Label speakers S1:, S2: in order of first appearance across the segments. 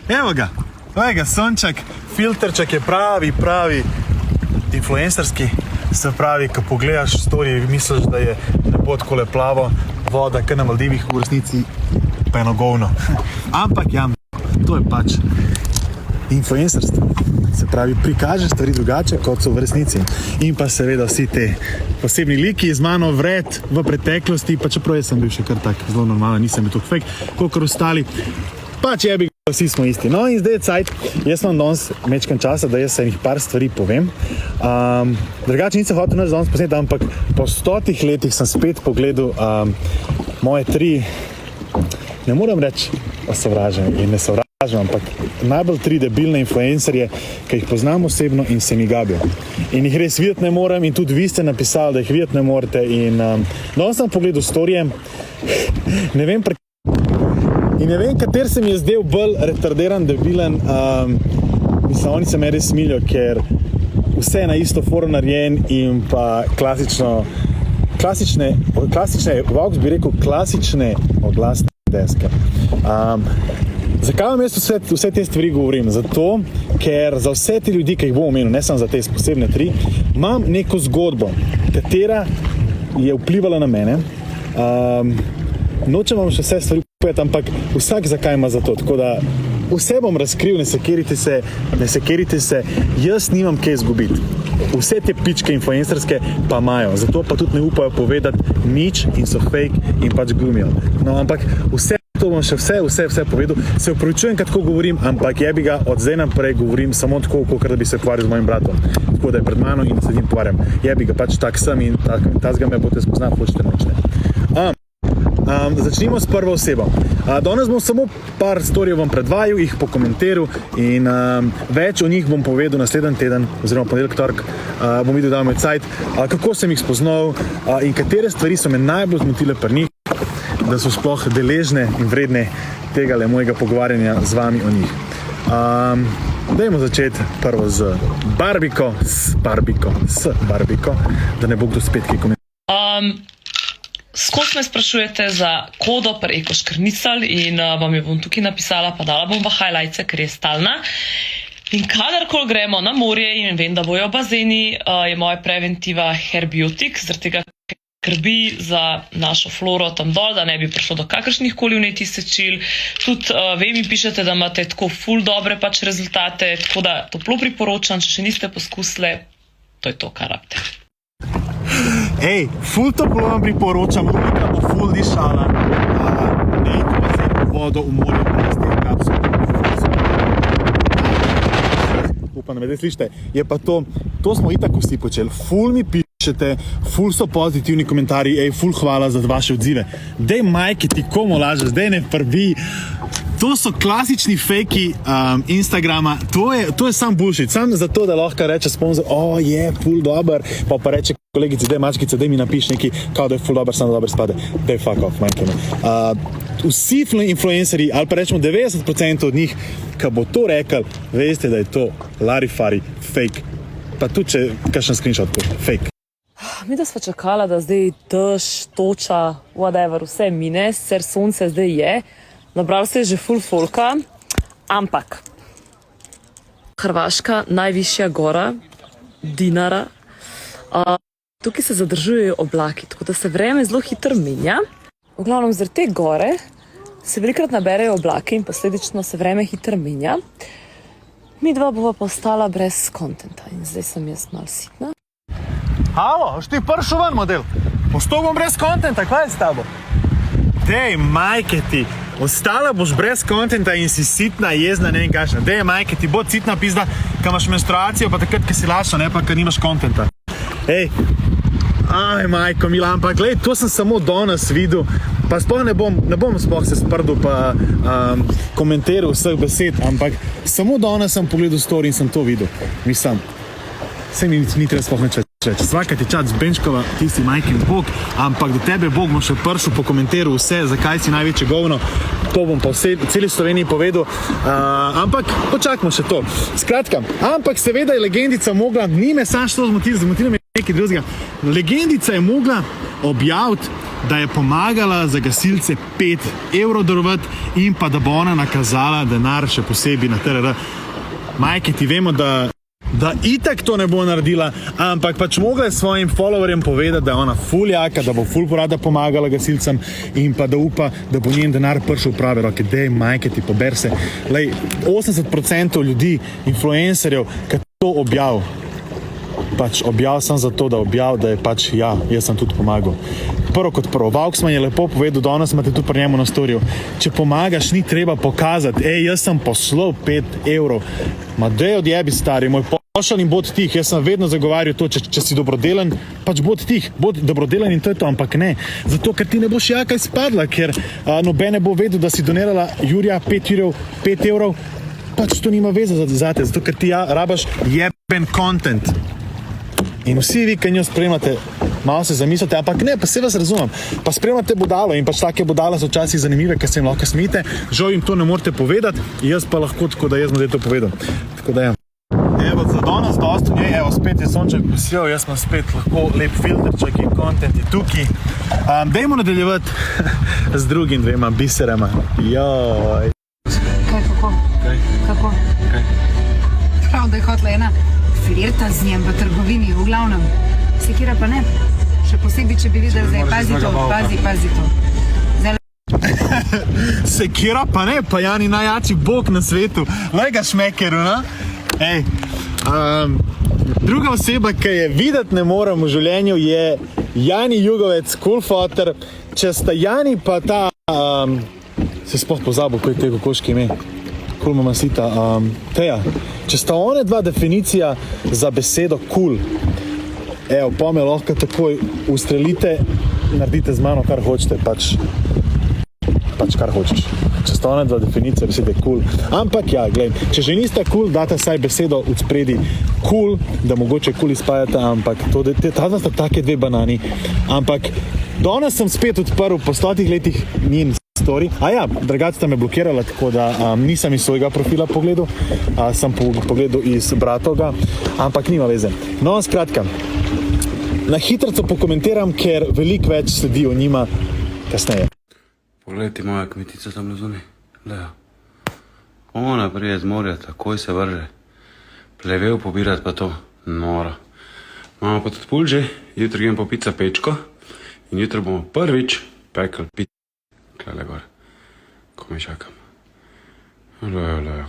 S1: Evo ga, sonček, filterček je pravi influencerski. Se pravi, ko pogledaš story, misliš, da je nebo takole plavo, voda, kar na Maldivih, v resnici pa eno govno. Ampak ja, to je pač influencerstvo. Se pravi, prikaže stvari drugače, kot so v resnici. In pa seveda vsi te posebni liki z mano vred v preteklosti, pa čeprav jaz sem bil še kar tak zelo normalen, nisem bil tako fake, kolikor ostali. Pač vsi smo isti. No in zdaj je cajt, jaz imam danes mečkan časa, da jaz se enih par stvari povem. Drugače nisem hotel nas danes posneti, ampak po 100 letih sem spet pogledal moje 3, ne moram reči osovražene in ne sovražam, ampak najbolj 3 debilne influencerje, ki jih poznam osebno in se mi gabijo. In jih res videti ne morem in tudi vi ste napisali, da jih videti ne morete. In danes sem pogledal storije, ne vem, kater se mi je zdel bolj retardiran, debilen. Mislim, oni se me res smilijo, ker vse je na isto foro narejen in pa klasične, Vox bi rekel, klasične oglasne deske. Zakaj vam jaz vse te stvari govorim? Zato, ker za vse te ljudi, ki jih bom omenil, ne samo za te posebne 3, imam neko zgodbo, katera je vplivala na mene. Nočem vam še vse stvari povedati, ampak vsak zakaj ima za to. Tako da vse bom razkril, ne sekerite se, jaz nimam kaj izgubiti. Vse te pičke influencerske pa imajo, zato pa tudi ne upajo povedati nič in so fake in pač glumijo. No, ampak vse to bom še vse povedal. Se opravičujem, kad tako govorim, ampak jebi ga, od zdaj naprej govorim samo tako, kot da bi se pogovarjal z mojim bratom. Tako da je pred mano in se njim pogovarjam. Jebi ga, pač tak sem in tazga me boste spoznati, hočete nočne. Začnimo s prvo osebo. Danes bom samo par storijev vam predvajal, jih pokomentiral in več o njih bom povedal naslednji teden, oziroma ponedeljek, torek, bom videl, da imam cajt, kako sem jih spoznal in katere stvari so me najbolj zmotile pri njih, da so sploh deležne in vredne tegale mojega pogovarjanja z vami o njih. Dajmo začeti prvo z Barbiko, da ne bo kdo spet kaj komentiral.
S2: Skozi me sprašujete za kodo pri Eko Škrnicelj in vam jo bom tukaj napisala, pa dala bom v highlights, ker je stalna. In kadarkoli gremo na morje in vem, da bojo bazeni, je moja preventiva Herbiotik, zaradi tega skrbi za našo floro tam dol, da ne bi prišlo do kakršnih koli vnetij sečil. Tudi vem in pišete, da imate tako ful dobre pač rezultate, tako da toplo priporočam, če še niste poskusili, to je to, kar rabite.
S1: Ej, ful toplo vam priporočam, rubrika bo ful dišala. Ne iti v vodo, v morje, v teh kapsul. Upam, da me zdaj slišite. Je pa to smo itak vsi počeli. Ful mi pišete, ful so pozitivni komentarji, ej, ful hvala za vaše odzive. Dej majke, ti komu lažeš, dej ne prvi. To so klasični fejki Instagrama, to je sam bullshit, sam zato, da lahko reče sponsor, je ful dober, pa reče kolegici, dej mačkice, dej mi napiš neki, kao da je ful dober, samo da dober spade, dej fuck off, manjke me. Vsi influenceri, ali pa rečemo 90% od njih, ko bo to rekel, veste, da je to larifari, fake, pa tudi če kakšen screenshot, fake.
S2: Mi da sva čakala, da zdaj dež, toča, whatever, vse mine, sicer sonce zdaj je, nabral se je že ful folka, ampak Hrvaška, najvišja gora, Dinara, tukaj se zadržujejo oblaki, tako da se vreme zelo hitro menja. V glavnem, zaradi te gore se velikrat naberejo oblaki in posledično se vreme hitro menja. Mi dva bova pa ostala brez kontenta in zdaj sem jaz malo sitna.
S1: Halo, až ti pršel ven model? Postal bom brez kontenta, kaj je s tabo? Dej, majke ti, ostala boš brez kontenta in si sitna, jezna, ne vem kakšna. Dej, majke ti, bo sitna pizda, ko imaš menstruacijo, pa takrat, ko si lačna, ne pa, ko nimaš kontenta. Ej, aj, majko, mila, ampak glej, to sem samo danes videl, pa sploh ne bom sploh se sprdil pa komentiral vseh besed, ampak samo danes sem pogledal story in sem to videl. Mislim, se mi ni treba sploh neč reči. Svaka ti čat z Benčkova, ti si majkin Bog, ampak do tebe Bog bo še prišel pokomentiral vse, zakaj si največje govno. To bom pa v celi Sloveniji povedal, ampak počakamo še to. Skratka, ampak seveda je legendica mogla, ni me sam što zmotila me nekaj drugega. Legendica je mogla objaviti da je pomagala za gasilce 5 evrov darovati in pa da bo ona nakazala denar še posebej na TRR. Majke, ti vemo, da itak to ne bo naredila, ampak pač mogla je svojim followerjem povedati, da je ona ful jaka, da bo ful porada pomagala gasilcem in pa da upa, da bo njen denar prišel v prave roke. Dej, Majke, ti pober se. Lej, 80% ljudi, influencerjev, ki to objav, pač objav sem zato, da objav, da je pač ja, jaz sem tudi pomagal. Prvo kot prvo, Vauxman je lepo povedal, danes imate tudi pri njemu na storju, če pomagaš, ni treba pokazati, jaz sem poslal 5 evrov, ma dej odjebi stari, moj pošalj in bod tih, jaz sem vedno zagovarjal to, če si dobrodelen, pač bod tih, bod dobrodelen in to je to, ampak ne, zato ker ti ne boš jaka izpadla, ker noben ne bo vedel, da si donirala Jurija 5 evrov, pač to nima veze zate, zato ker ti rabaš jeben content. In vsi vi, ki njo spremljate, malo se zamislite, ampak ne, pa se vas razumem, pa spremljate budalo in pač take budale so včasih zanimive, ker se jim lahko smijete, žal jim to ne morete povedati, jaz pa lahko, tako da jaz bom zdaj to povedal. Tako da ja. Evo, za danes dosti njej, evo, spet je sonček posijal, jaz imam spet lahko lep filterček in content je tukaj. Dajmo nadaljevati z drugim dvema biserama. Joj.
S3: Kaj, kako?
S1: Kaj?
S3: Kako?
S1: Kaj?
S3: Prav, da je hotla ena flirta z njem v trgovini, v glavnem. Sekira pa ne. Še posebej, če bi videli, da je pazi to.
S1: Sekira pa ne, pa Jani najjači bog na svetu. Lej ga šmekeru, no? Ej, druga oseba, ki je videti ne morem v življenju, je Jani Jugovec, cool foter. Če sta Jani pa ta, se sploh pozabil, ko je te kokoški ime. Cool mamasita, Teja. Če sta one dva definicija za besedo cool, evo, pa me lahko takoj ustrelite, naredite z mano, kar hočete, pač kar hočeš. Če sta one dva definicija besede cool. Ampak ja, glej, če že nista cool, data saj besedo od spredi cool, da mogoče cool izpajate, ampak ta sta take dve banani. Ampak danes sem spet odprl po 100 letih njen story. Drugače sta me blokirala, tako da nisem iz svojega profila pogledal, sem pogledal iz bratovga, ampak nima veze. No, skratka, na hitrico pokomentiram, ker veliko več sledi o njima kasneje.
S4: Poglej ti moja kmetica tam na zunaj, Lea. Ona prije z morja, takoj se vrže. Plevel pobirat pa to, nora. Imamo pa tudi pulže, jutri grem po pica pečko in jutri bomo prvič pekli pico. Klele gor, ko me čakam.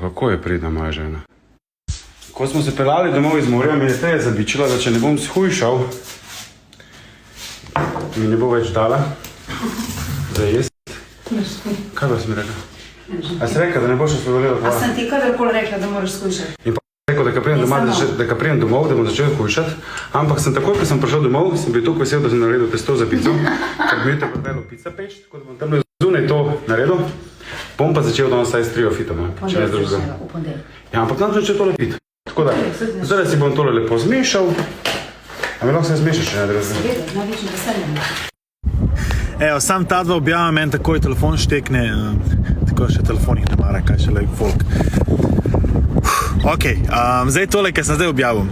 S4: Kako je pridna moja žena. Ko smo se pelali domov iz morja, mi je Teja zabičila, da če ne bom shujšal, mi ne bo več dala za jest. Kaj pa si mi rekla? A si rekla, da ne boš osvobolela tvoja?
S3: A sem ti kadarkoli rekla, da moraš skušati?
S4: In pa rekel, da ka prijem domov, da bom začel hujšati, ampak sem takoj, ko sem prišel domov, sem bil toliko vesel, da sem naredil testo za pico, ker mi je tako vedelo pica peč, tako da bom tam zunaj to naredil, bom pa začel danes saj s trio fitoma, če ne zdržam. Ja, ampak nam začel tole pit. Tako da, zdaj si bom tole lepo zmešal, a mi lahko se zmešaš, če ne drezam.
S3: Seveda, z največjim veseljem.
S1: Evo, sam ta dva objava, meni takoj telefon štekne, tako še telefonih ne mara, kaj še like folk. Ok, zdaj tole, kaj sem zdaj objavil.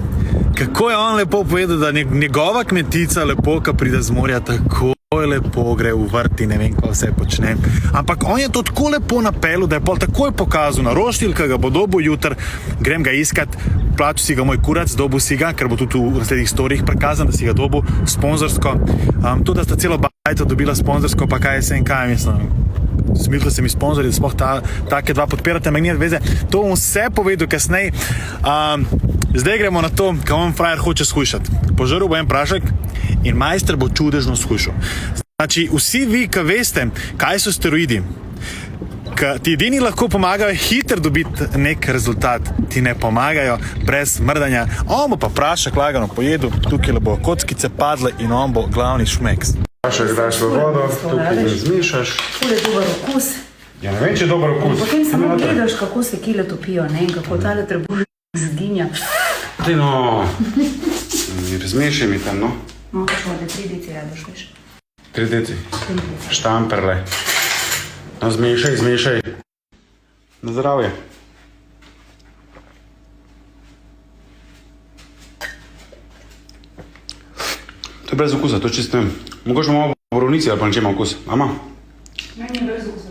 S1: Kako je on lepo povedal, da njegova kmetica lepo, ko pride z morja, tako lepo gre v vrt in ne vem, kaj vse počne. Ampak on je to tako lepo napelil, da je pol takoj pokazal na roštilj, ki ga bo dobil jutr, grem ga iskat, plačil si ga moj kurac, dobil si ga, ker bo tudi v naslednjih storijih prikazan, da si ga dobil sponzorsko. To, da sta celo bajto dobila sponzorsko, pa kaj se in kaj, mislim. Smilite se mi sponzorji, da sploh take dva podpirate, me nije veze. To bom vse povedal kasneje. Zdaj gremo na to, kaj on frajer hoče shujšati. Požrl bo en prašek in majster bo čudežno shujšal. Znači, vsi vi, ki veste, kaj so steroidi, ki ti edini lahko pomagajo hitro dobiti nek rezultat, ti ne pomagajo brez mrdanja. On bo pa prašek lagano pojedel, tukaj bo kockice padle in on bo glavni šmeks.
S4: Prašek daš v vodo, tukaj ne zmešaš.
S3: Ful je dober okus.
S4: Ja, ne vem, če je dober okus.
S3: Potem samo gledaš, kako se kile topijo, ne, in kako tale trebušek zginja.
S4: Ti no, razmešaj mi tam, no.
S3: No, kako da 3 deci radoš, veš.
S4: 3 deci. Štamperle. No, zmešaj. Na zdravje. To je brez okusa, to čisto ne vem. Mogoče malo borovnici ali pa neče ima okus. Ama?
S3: Meni je brez okusa.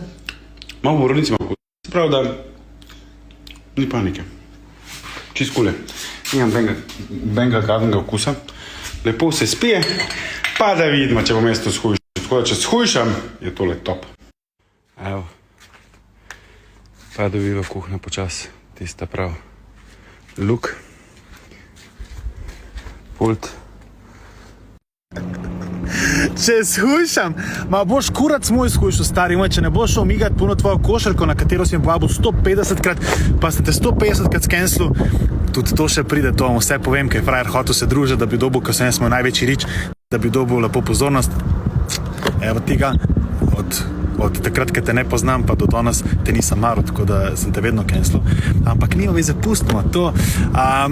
S4: Malo v borovnici ima okus. Se pravi, da ni panike. Čist kule. Nimam benga kakvnega okusa. Lepo se spije, pa da vidimo, če bom jaz to shujšal. Tako da, če shujšam, je tole top. Evo. Pa dobiva kuhna počas. Tista prav. Luk. Pult.
S1: Če shujšam, ma boš kurac moj shujšal, stari moj, če ne boš šel migat puno tvojo košarko, na katero si jim povabil 150krat, pa ste te 150krat skenslil, tudi to še pride, to vam vse povem, kaj je frajer hotel se družiti, da bi dobil, ko sem jaz moj največji rič, da bi dobil lepo pozornost. Evo tega, od takrat, ko te ne poznam, pa do danes te nisem maral, tako da sem te vedno kenslil. Ampak nima veze, pustimo to.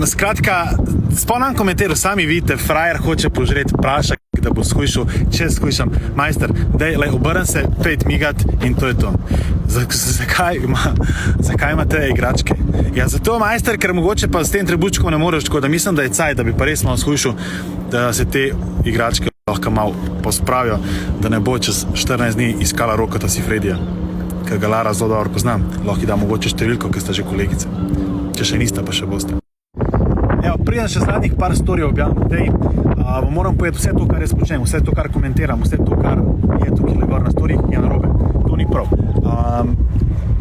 S1: Skratka, spomnam komentiral, sami vidite, frajer hoče požreti prašak, da bo shujšal, če shujšam. Majster, dej, obrnem se, pejt migat in to je to. Zakaj ima te igračke? Ja, zato, majster, ker mogoče pa s tem trebučkom ne moreš, tako da mislim, da je caj, da bi pa res malo shujšal, da se te igračke lahko malo pospravijo, da ne bo čez 14 dni iskala Rokata Sifredija, ker ga Lara zelo dobro poznam. Lahko da mogoče številko, ker sta že kolegice. Če še nista, pa še boste. Evo, preden še zadnjih par storij objavim, vam moram povedati vse to, kar jaz počnem, vse to, kar komentiram, vse to, kar je tukaj gor na storijih, je narobe. To ni prav.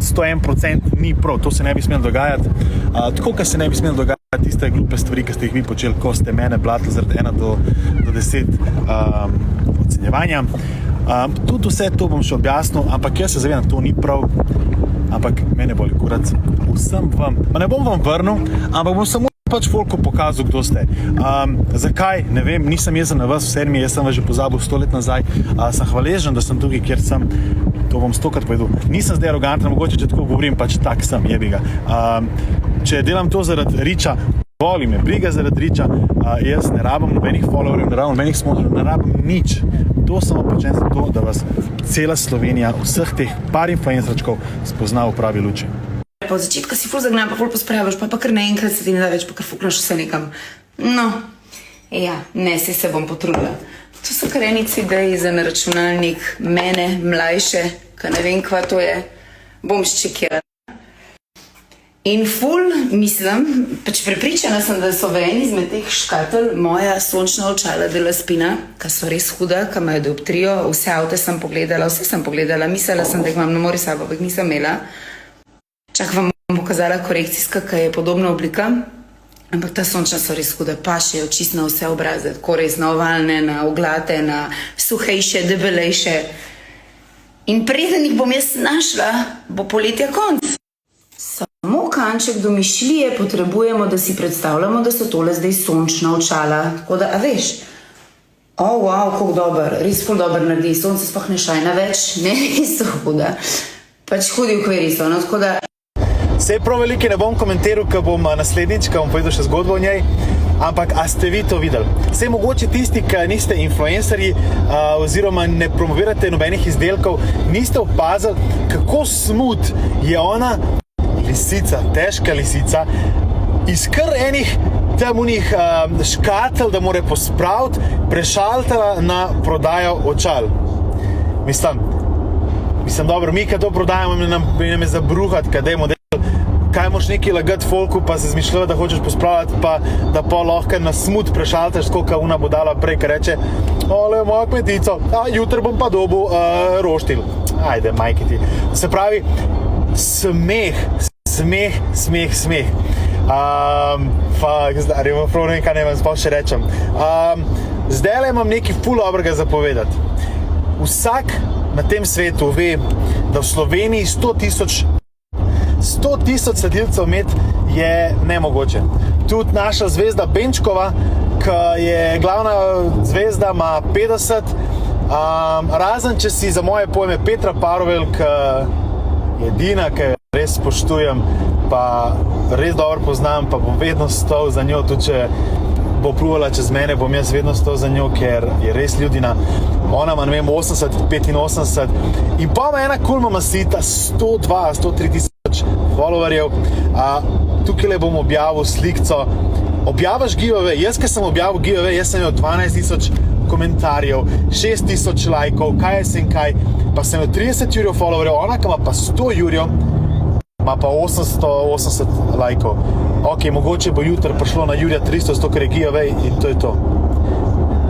S1: 101% ni prav, to se ne bi smelo dogajati. Tako, kar se ne bi smelo dogajati, tiste glupe stvari, ki ste jih vi počeli, ko ste mene blatili zaradi 1 do 10 ocenjevanja. Tudi vse to bom še objasnil, ampak jaz se zavedam, to ni prav, ampak mene boli kurac. Vsem vam, ne bom vam vrnil, ampak bom samo pač folku pokazal, kdo ste. Zakaj? Ne vem, nisem jezen na vas, vse mi, jaz sem vas že pozabil 100 let nazaj. Sem hvaležen, da sem tukaj, kjer sem. To bom 100krat povedal. Nisem zdaj aroganten, mogoče, če tako govorim, pač tak sem, jebi ga. Če delam to zaradi riča, boli me, briga zaradi riča, jaz ne rabim nobenih followerjev, ne rabim nič. To samo počnem za to, da vas cela Slovenija, vseh teh par influencerčkov spozna v pravi luči.
S3: Po začetku si ful zagnam, pa ful pospraviš, pa kar naenkrat se ti ne da več, pa kar fuknaš vse nekam. No, ja, ne, se bom potrudila. To so kar enici ideji za na računalnik mene, mlajše, ka ne vem, kva to je, bom ščekirala. In ful, mislim, pač prepričana sem, da so v eni izmed teh škatel moja sončna očala de la Spina, ka so res huda, ka imajo dioptrijo, vse avte sem pogledala, mislila sem, da jih imam na mori sabo, pa jih nisem imela. Čak vam bom pokazala korekcijska, ka je podobna oblika, ampak ta sončna so res huda, pašejo čist na vse obraze, tako res na ovalne, na oglate, na suhejše, debelejše. In preden jih bom jaz našla, bo poletja konc. Samo kanček domišljije potrebujemo, da si predstavljamo, da so tole zdaj sončna očala. Tako da, a veš, wow, kako dober, res ful dober naredi, sonce sploh ne šajna več, ne, so huda. Pač hudi ukveri so, no, tako da...
S1: Sej prav veliki ne bom komentiral, ker bom naslednjič, ker bom povedal še zgodbo o njej, ampak a ste vi to videli? Sej mogoče tisti, ki niste influencerji oziroma ne promovirate nobenih izdelkov, niste opazili, kako smut je ona lisica, težka lisica, iz kar enih tam unih škatel, da more pospraviti, prešaltala na prodajo očal. Mislim, dobro, mi, kad to prodajamo, nam je zabruhati, kad dajmo kaj moš neki lagati folku, pa se zmišljati, da hočeš pospravljati, pa da pa lahko na smut prešaltaš, skoka una bodala prej, ka reče, ole, moja kmetico, jutri bom pa dobil roštilj. Ajde, majke ti. Se pravi, smeh. Zdaj, prav nekaj ne vam sploh še rečem. Zdajle imam nekaj ful dobrega za povedati. Vsak na tem svetu ve, da v Sloveniji 100 tisoč sledilcev imeti je nemogoče. Tudi naša zvezda Benčkova, ki je glavna zvezda, ima 50, razen če si za moje pojme Petra Parovel, ki je edina, ki res spoštujem, pa res dobro poznam, pa bom vedno stal za njo, tudi če bo pluvala čez mene, bom jaz vedno stal za njo, ker je res ljudina. Ona ima, ne vem, 80, 85 in pa ima ena kulma masita 102-103 tisoč followerjev. Tukaj le bom objavil slikco. Objaviš giveaway, jaz, ki sem objavil giveaway, jaz sem imel 12 tisoč komentarjev, 6000 lajkov, kaj je sem kaj, pa sem imel 30 jurjev followerjev, ona, ki ima pa 100 jurjev, ima pa 880 lajkov. Ok, mogoče bo jutri prišlo na Jurja 300, sto ker je giveaway in to je to.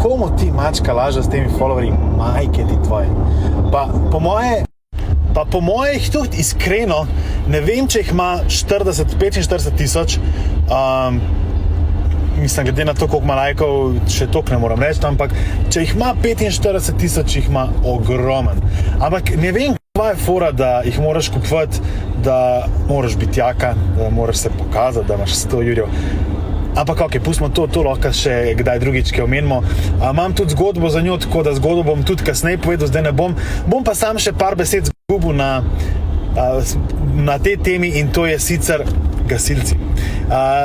S1: Komu ti mačka laže s temi followerji? Majke ti tvoje. Pa po moje jih tudi iskreno, ne vem, če jih ima 45 tisoč, mislim, glede na to, koliko ima lajkov, še toliko ne moram reči, ampak če jih ima 45 tisoč, jih ima ogromen. Ampak ne vem, kaj je fora, da jih moraš kupovati, da moraš biti jaka, da moraš se pokazati, da imaš 100 jurjev. Ampak ok, pustimo to lahko še kdaj drugič, ki omenimo. Imam tudi zgodbo za njo, tako da zgodbo bom tudi kasneje povedal, zdaj ne bom. Bom pa sam še par besed zgubil na tej temi in to je sicer gasilci.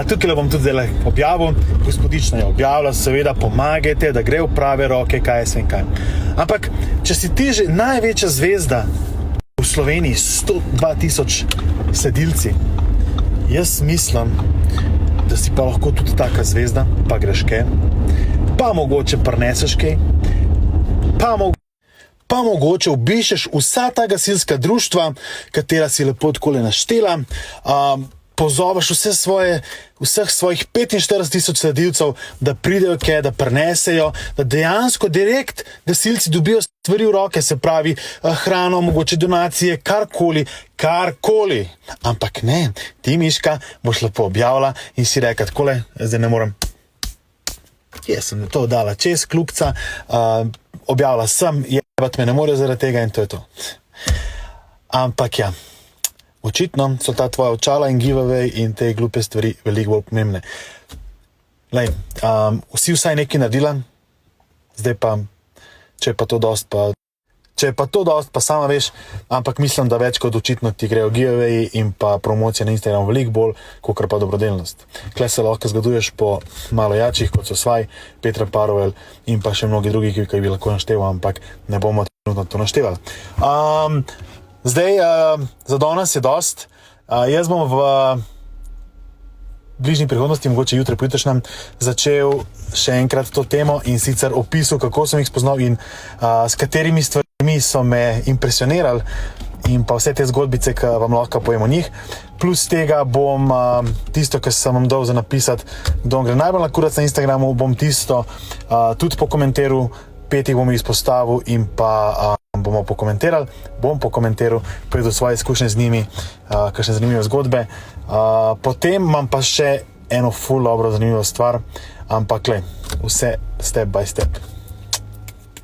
S1: Tukaj bom tudi zdaj objavil, gospodična je objavila, seveda pomagajte, da gre v prave roke, kaj je svem kaj. Ampak, če si ti že največja zvezda v Sloveniji, 102 000 sledilci, jaz mislim, da si pa lahko tudi taka zvezda, pa greš kaj, pa mogoče prineseš kaj, pa mogoče obišeš vsa ta gasilska društva, katera si lepo takole naštela, pozoveš vseh svojih 45 tisoč sledilcev, da pridejo kaj, da prinesejo, da dejansko direkt gasilci dobijo stvari v roke, se pravi hrano, mogoče donacije, karkoli. Ampak ne, ti Miška boš lepo objavila in si reka takole, zdaj ne morem. Jaz sem to dala čez klubca, objavila sem, jebat me ne more zaradi tega in to je to. Ampak ja, očitno so ta tvoja očala in giveaway in te glupe stvari veliko bolj pomembne. Lej, vsi vsaj nekaj naredila, zdaj pa, če je pa to dost, pa sama veš, ampak mislim, da več kot očitno ti grejo giveaway in pa promocija na Instagramu veliko bolj, kakor pa dobrodelnost. Kle se lahko zgleduješ po malo jačih, kot so Svaj, Petra Parovel in pa še mnogi drugi, ki bi lahko našteval, ampak ne bomo trenutno to naštevali. Zdaj, za danes je dost. Jaz bom v bližnji prihodnosti, mogoče jutri pojutrišnjem, začel še enkrat to temo in sicer opisal, kako sem jih spoznal in s katerimi stvarmi so me impresionirali in pa vse te zgodbice, ki vam lahko povem o njih. Plus tega bom tisto, kar sem vam dal za napisati, kdo gre najbolj na kurac na Instagramu, bom tisto tudi pokomentiral, 5 bom izpostavil in pa bom pokomentiral, povedal svoje izkušnje z njimi, kakšne zanimive zgodbe. Potem imam pa še eno ful dobro zanimivo stvar, ampak vse step by step.